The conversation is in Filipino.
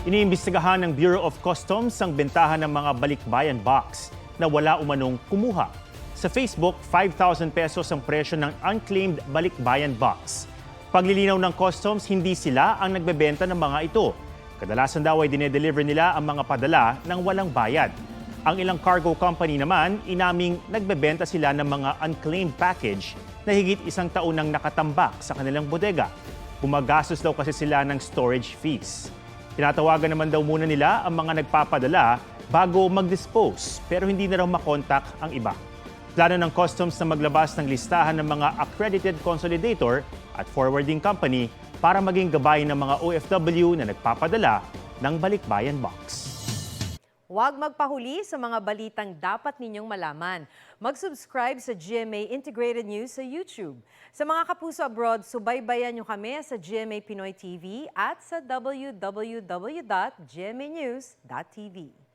Iniimbestigahan ng Bureau of Customs ang bentahan ng mga balikbayan box na wala umanong kumuha. Sa Facebook, 5,000 pesos ang presyo ng unclaimed balikbayan box. Paglilinaw ng customs, hindi sila ang nagbebenta ng mga ito. Kadalasan daw ay dinedeliver nila ang mga padala ng walang bayad. Ang ilang cargo company naman, inaming nagbebenta sila ng mga unclaimed package na higit isang taon nang nakatambak sa kanilang bodega. Gumagastos daw kasi sila ng storage fees. Tinatawagan naman daw muna nila ang mga nagpapadala bago mag-dispose pero hindi na raw makontak ang iba. Plano ng customs na maglabas ng listahan ng mga accredited consolidator at forwarding company para maging gabay ng mga OFW na nagpapadala ng balikbayan box. Huwag magpahuli sa mga balitang dapat ninyong malaman. Mag-subscribe sa GMA Integrated News sa YouTube. Sa mga kapuso abroad, subaybayan nyo kami sa GMA Pinoy TV at sa www.gmanews.tv.